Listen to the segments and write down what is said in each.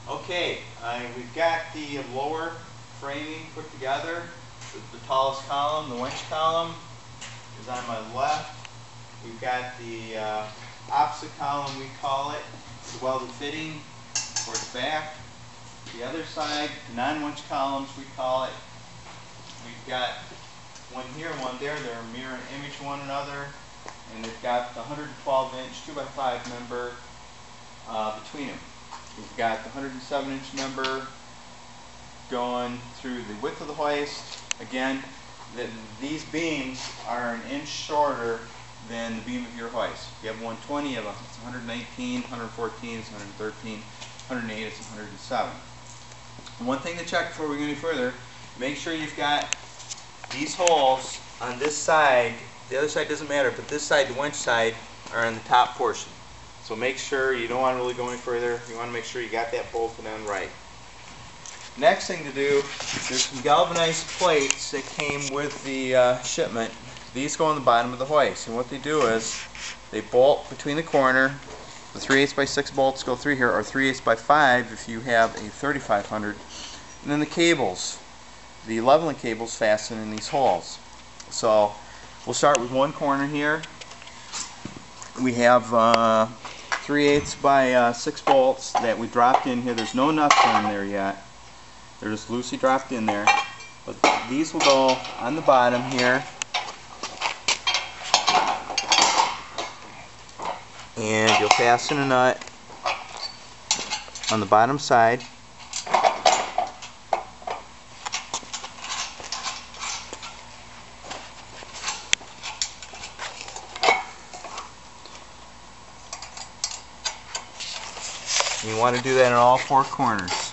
Okay, we've got the lower framing put together. The tallest column, the winch column, is on my left. We've got the opposite column, we call it, the welded fitting towards back. The other side, the non-winch columns, we call it. We've got one here, one there. They're mirror image one another, and they've got the 112-inch 2x5 member between them. We've got the 107-inch member going through the width of the hoist. Again, these beams are an inch shorter than the beam of your hoist. If you have 120, it's 119, 114, it's 113, 108, it's 107. One thing to check before we go any further, make sure you've got these holes on this side. The other side doesn't matter, but this side, the winch side, are on the top portion. So make sure, you don't want to really go any further, you want to make sure you got that bolted on right. Next thing to do, there's some galvanized plates that came with the shipment. These go on the bottom of the hoist, and what they do is they bolt between the corner. The 3/8 by 6 bolts go through here, or 3/8 by 5 if you have a 3500. And then the cables, the leveling cables, fasten in these holes. So we'll start with one corner here. We have 3/8 by 6 bolts that we dropped in here. There's no nuts on there yet. They're just loosely dropped in there. But these will go on the bottom here. And you'll fasten a nut on the bottom side. You want to do that in all 4 corners.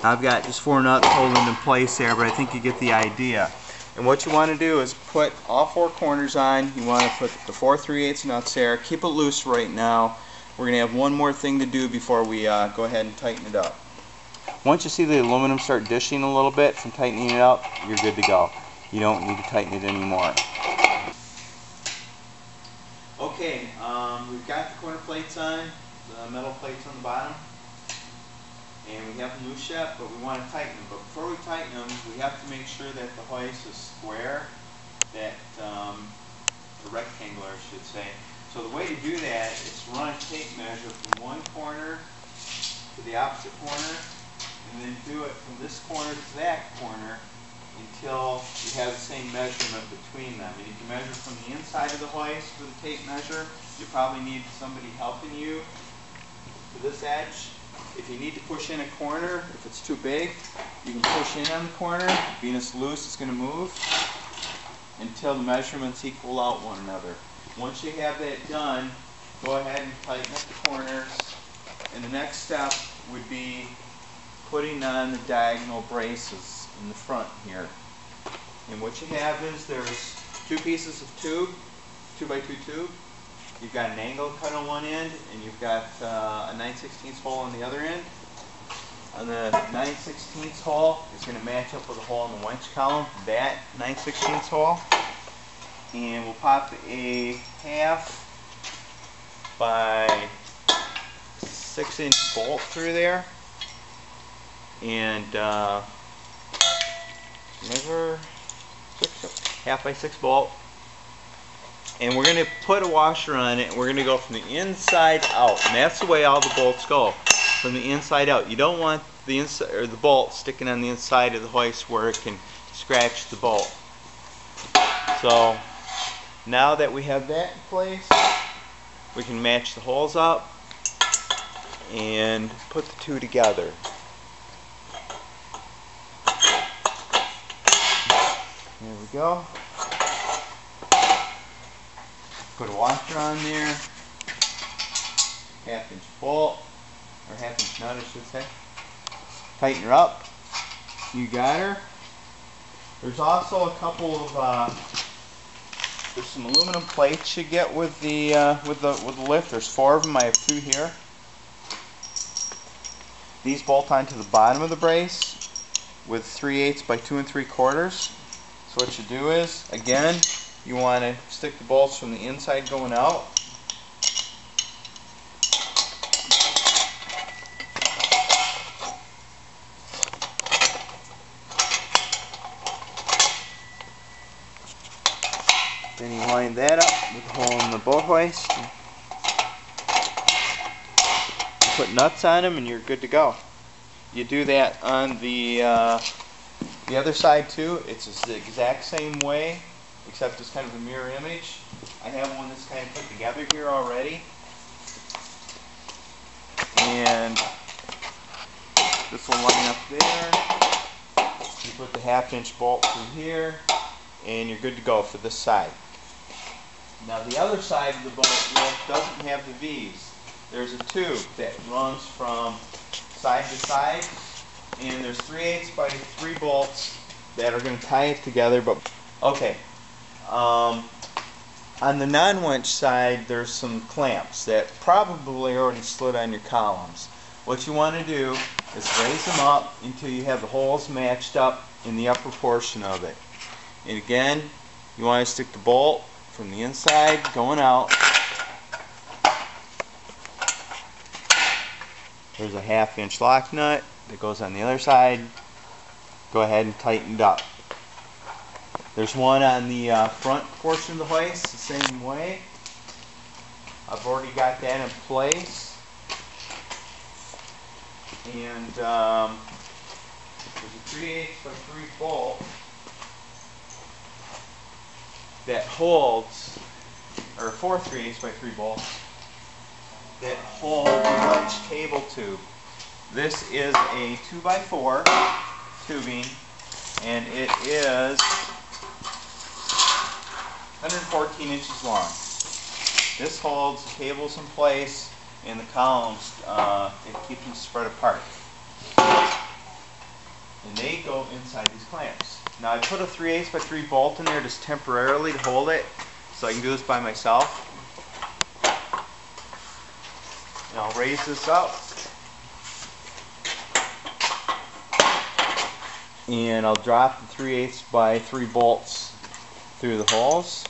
I've got just 4 nuts holding in place there, but I think you get the idea. And what you want to do is put all 4 corners on. You want to put the 4 3/8 nuts there. Keep it loose right now. We're going to have one more thing to do before we go ahead and tighten it up. Once you see the aluminum start dishing a little bit from tightening it up, you're good to go. You don't need to tighten it anymore. Okay, we've got the corner plates on, the metal plates on the bottom. And we have them loose yet, but we want to tighten them. But before we tighten them, we have to make sure that the hoist is square, that or rectangular, I should say. So the way to do that is to run a tape measure from one corner to the opposite corner, and then do it from this corner to that corner until you have the same measurement between them. And you can measure from the inside of the hoist with a tape measure. You probably need somebody helping you to this edge. If you need to push in a corner, if it's too big, you can push in on the corner. Being it's loose, it's going to move until the measurements equal out one another. Once you have that done, go ahead and tighten up the corners. And the next step would be putting on the diagonal braces in the front here. And what you have is there's 2 pieces of tube, 2x2 tube. You've got an angle cut on one end, and you've got a 9/16 hole on the other end. On the 9/16 hole is going to match up with a hole in the winch column, that 9/16 hole. And we'll pop a 1/2 by 6-inch bolt through there. And measure 1/2 by 6 bolt. And we're going to put a washer on it, and we're going to go from the inside out. And that's the way all the bolts go, from the inside out. You don't want the inside or the bolt sticking on the inside of the hoist where it can scratch the bolt. So now that we have that in place, we can match the holes up and put the 2 together. There we go. Put a washer on there, 1/2-inch bolt, or 1/2-inch nut I should say. Tighten her up. You got her. There's also a couple of there's some aluminum plates you get with the lift. There's 4 of them. I have 2 here. These bolt onto the bottom of the brace with 3/8 by 2 3/4. So what you do is, again, you want to stick the bolts from the inside going out. line that up with the hole in the boat hoist. Put nuts on them and you're good to go. You do that on the other side too. It's the exact same way, except it's kind of a mirror image. I have one that's kind of put together here already. And this will line up there. You put the 1/2-inch bolt through here, and you're good to go for this side. Now the other side of the boat doesn't have the V's. There's a tube that runs from side to side, and there's 3/8 by 3 bolts that are going to tie it together. But okay, on the non-winch side, there's some clamps that probably already slid on your columns. What you want to do is raise them up until you have the holes matched up in the upper portion of it. And again, you want to stick the bolt from the inside going out. There's a 1/2-inch lock nut that goes on the other side. Go ahead and tighten it up. There's one on the front portion of the hoist the same way. I've already got that in place. And there's a 3/8 by 3 bolt that holds, or 4 3/8 by 3 bolts that hold the winch cable tube. This is a 2x4 tubing, and it is 114 inches long. This holds the cables in place and the columns, it keeps them spread apart. And they go inside these clamps. Now I put a 3/8 by 3 bolt in there just temporarily to hold it, so I can do this by myself. And I'll raise this up. And I'll drop the 3/8 by 3 bolts through the holes.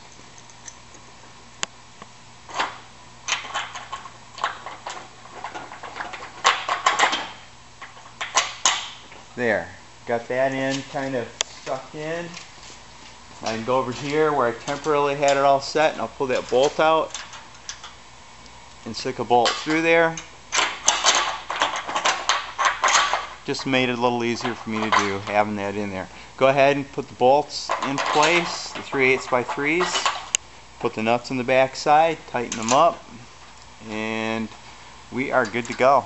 There, got that in, kind of stuck in. I can go over here where I temporarily had it all set, and I'll pull that bolt out and stick a bolt through there. Just made it a little easier for me to do, having that in there. Go ahead and put the bolts in place, the 3/8 by 3s. Put the nuts on the back side, tighten them up, and we are good to go.